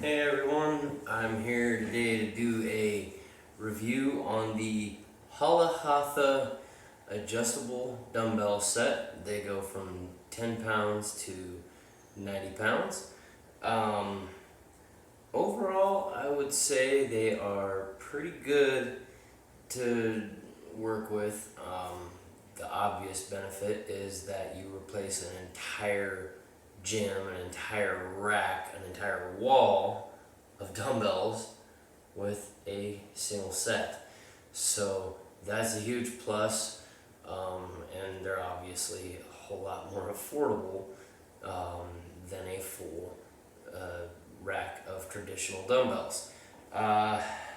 Hey everyone, I'm here today to do a review on the Holahatha adjustable dumbbell set. They go from 10 pounds to 90 pounds. Overall, I would say they are pretty good to work with. The obvious benefit is that you replace an entire gym, an entire rack, an entire wall of dumbbells with a single set. So that's a huge plus, and they're obviously a whole lot more affordable than a full rack of traditional dumbbells.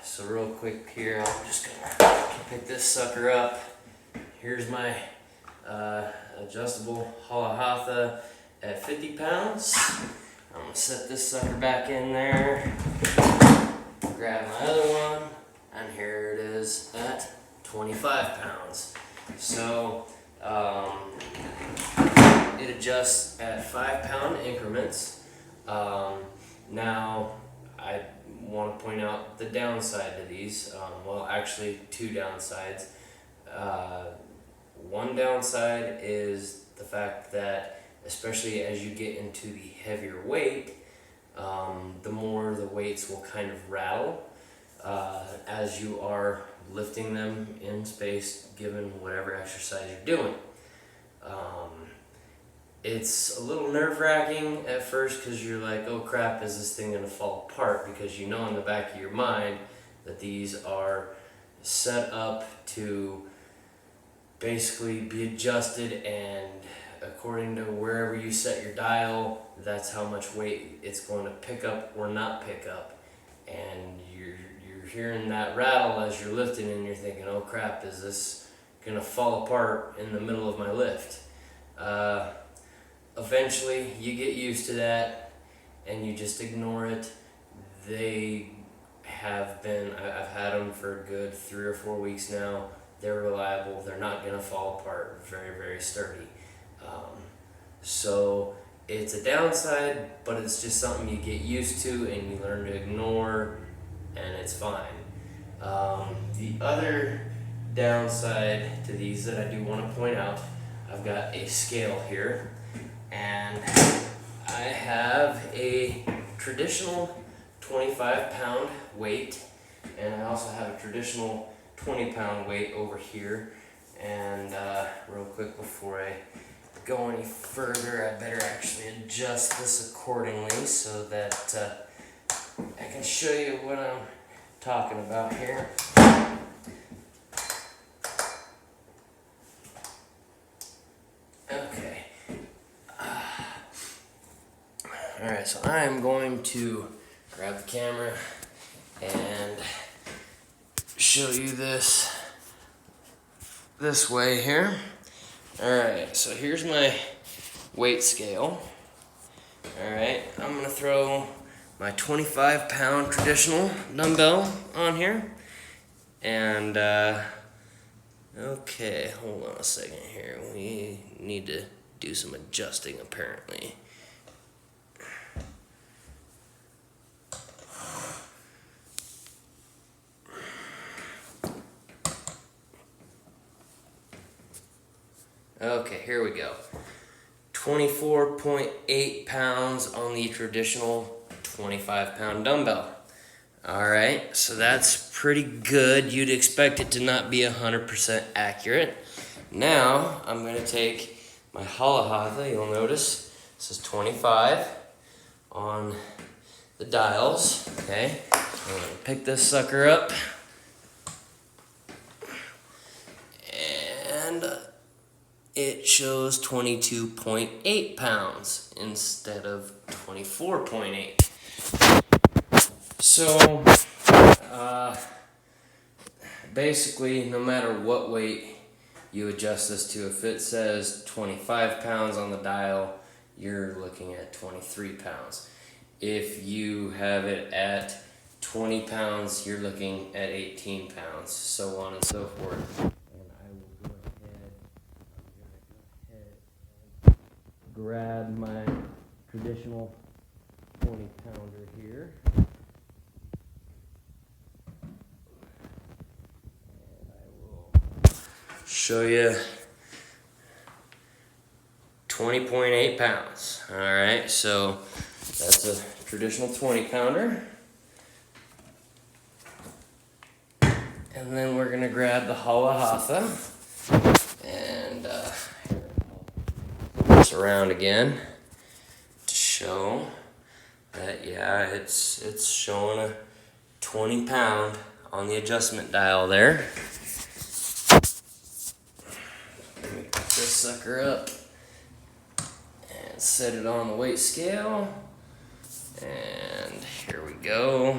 So real quick here, I'm just gonna pick this sucker up. Here's my adjustable Holahatha at 50 pounds. I'm gonna set this sucker back in there, grab my other one, and here it is at 25 pounds. So it adjusts at 5-pound increments. Now I want to point out the downside to these. Well, actually two downsides. One downside is the fact that, especially as you get into the heavier weight, the more the weights will kind of rattle as you are lifting them in space, given whatever exercise you're doing. It's a little nerve-wracking at first because you're like, oh crap, is this thing going to fall apart? Because you know in the back of your mind that these are set up to basically be adjusted, and according to wherever you set your dial, that's how much weight it's going to pick up or not pick up. And you're hearing that rattle as you're lifting, and you're thinking, oh crap, is this going to fall apart in the middle of my lift? Eventually you get used to that and you just ignore it. They have been, I've had them for a good 3 or 4 weeks now. They're reliable, they're not going to fall apart, very, very sturdy. So it's a downside, but it's just something you get used to and you learn to ignore, and it's fine. The other downside to these that I do want to point out, I've got a scale here, and I have a traditional 25-pound weight, and I also have a traditional 20-pound weight over here. And real quick before I go any further, I better actually adjust this accordingly so that I can show you what I'm talking about here. Okay. Alright, so I am going to grab the camera and show you this way here. Alright, so here's my weight scale. Alright, I'm going to throw my 25-pound traditional dumbbell on here. And, okay, hold on a second here. We need to do some adjusting apparently. Okay, here we go. 24.8 pounds on the traditional 25-pound dumbbell. Alright, so that's pretty good. You'd expect it to not be 100% accurate. Now, I'm going to take my Holahatha. You'll notice this is 25 on the dials. Okay, I'm going to pick this sucker up. And it shows 22.8 pounds instead of 24.8. So, basically, no matter what weight you adjust this to, if it says 25 pounds on the dial, you're looking at 23 pounds. If you have it at 20 pounds, you're looking at 18 pounds, so on and so forth. And I will go ahead, grab my traditional 20-pounder here. And I will show you 20.8 pounds. All right, so that's a traditional 20-pounder. And then we're gonna grab the Holahatha and this around again to show that, yeah, it's showing a 20-pound on the adjustment dial there. Let me pick this sucker up and set it on the weight scale. And here we go,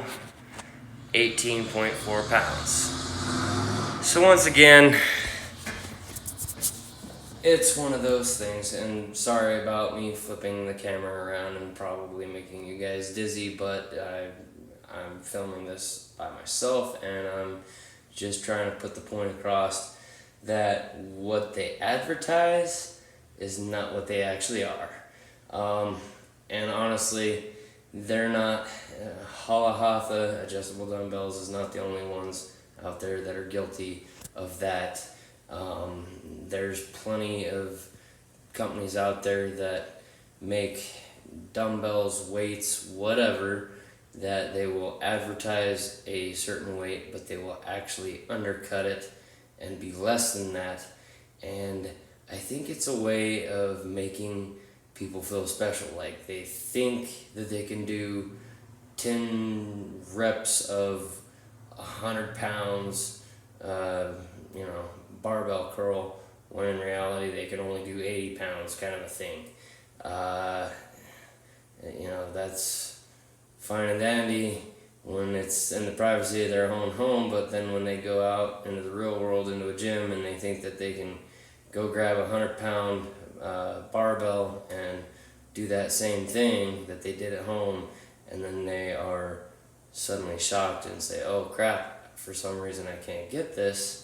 18.4 pounds. So once again, it's one of those things, and sorry about me flipping the camera around and probably making you guys dizzy, but I'm filming this by myself, and I'm just trying to put the point across that what they advertise is not what they actually are. And honestly, they're not, Holahatha adjustable dumbbells is not the only ones out there that are guilty of that. There's plenty of companies out there that make dumbbells, weights, whatever, that they will advertise a certain weight, but they will actually undercut it and be less than that. And I think it's a way of making people feel special. Like they think that they can do 10 reps of 100 pounds, barbell curl, when in reality they can only do 80 pounds, kind of a thing. That's fine and dandy when it's in the privacy of their own home, but then when they go out into the real world, into a gym, and they think that they can go grab a 100-pound barbell and do that same thing that they did at home, and then they are suddenly shocked and say, oh crap, for some reason I can't get this.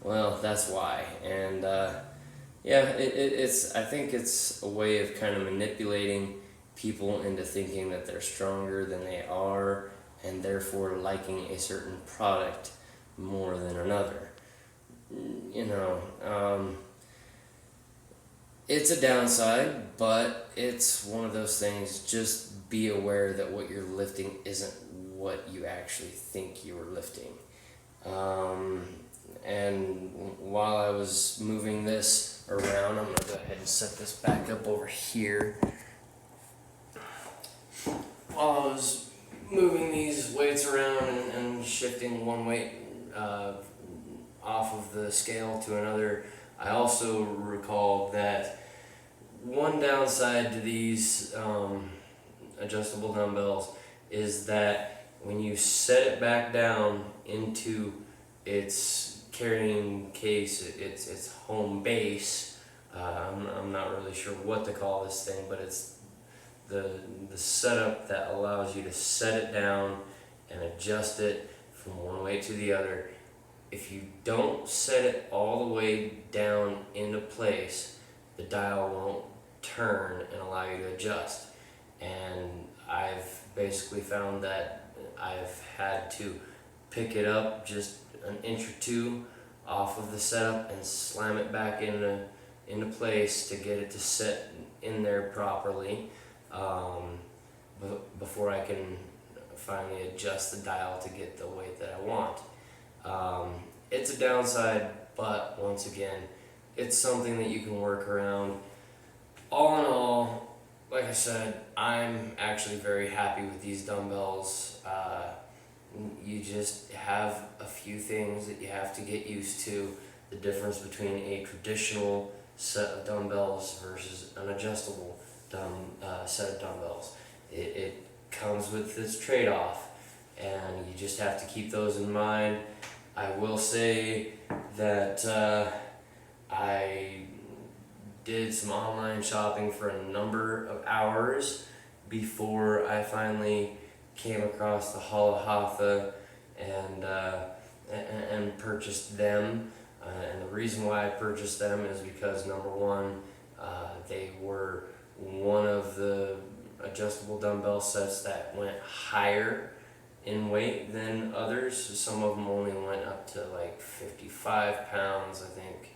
Well, that's why. And I think it's a way of kind of manipulating people into thinking that they're stronger than they are, and therefore liking a certain product more than another. It's a downside, but it's one of those things. Just be aware that what you're lifting isn't what you actually think you were lifting. And while I was moving this around, I'm going to go ahead and set this back up over here. While I was moving these weights around and shifting one weight off of the scale to another, I also recalled that one downside to these adjustable dumbbells is that when you set it back down into its carrying case, its home base, I'm not really sure what to call this thing, but it's the setup that allows you to set it down and adjust it from one weight to the other. If you don't set it all the way down into place, the dial won't turn and allow you to adjust. And I've basically found that I've had to pick it up just an inch or two off of the setup and slam it back into place to get it to set in there properly, before I can finally adjust the dial to get the weight that I want. It's a downside, but once again, it's something that you can work around. All in all, like I said, I'm actually very happy with these dumbbells. You just have a few things that you have to get used to. The difference between a traditional set of dumbbells versus an adjustable set of dumbbells. It comes with this trade-off, and you just have to keep those in mind. I will say that I did some online shopping for a number of hours before I finally came across the Holahatha and purchased them. And the reason why I purchased them is because, number one, they were one of the adjustable dumbbell sets that went higher in weight than others. Some of them only went up to like 55 pounds, I think.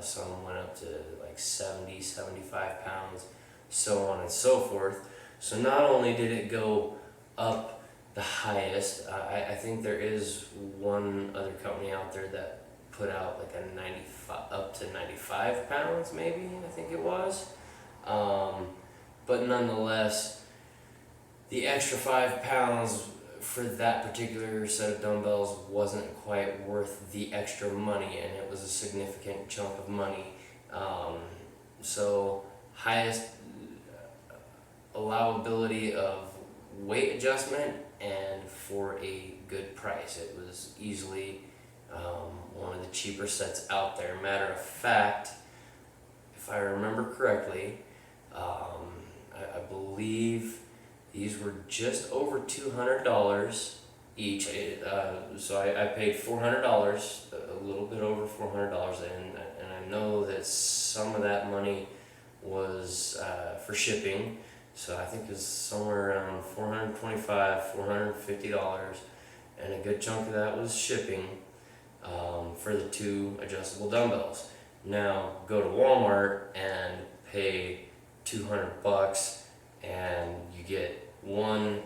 Some went up to like 70, 75 pounds, so on and so forth. So not only did it go up the highest, I think there is one other company out there that put out like a 95, up to 95 pounds maybe, I think it was. But nonetheless, the extra 5 pounds for that particular set of dumbbells wasn't quite worth the extra money, and it was a significant chunk of money. So highest allowability of weight adjustment and for a good price. It was easily one of the cheaper sets out there. Matter of fact, if I remember correctly, I believe these were just over $200 each. So I paid $400, a little bit over $400, and I know that some of that money was for shipping. So I think it was somewhere around $425, $450, and a good chunk of that was shipping for the 2 adjustable dumbbells. Now go to Walmart and pay $200 and you get one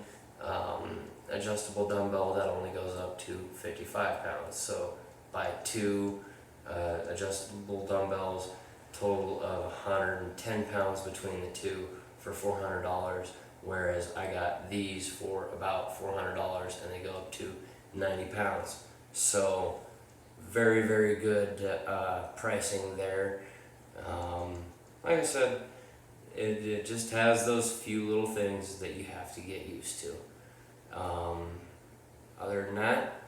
adjustable dumbbell that only goes up to 55 pounds. So buy 2 adjustable dumbbells, total of 110 pounds between the 2 for $400, whereas I got these for about $400 and they go up to 90 pounds. So very, very good pricing there. Like I said, it just has those few little things that you have to get used to. Other than that,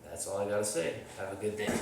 that's all I gotta say. Have a good day.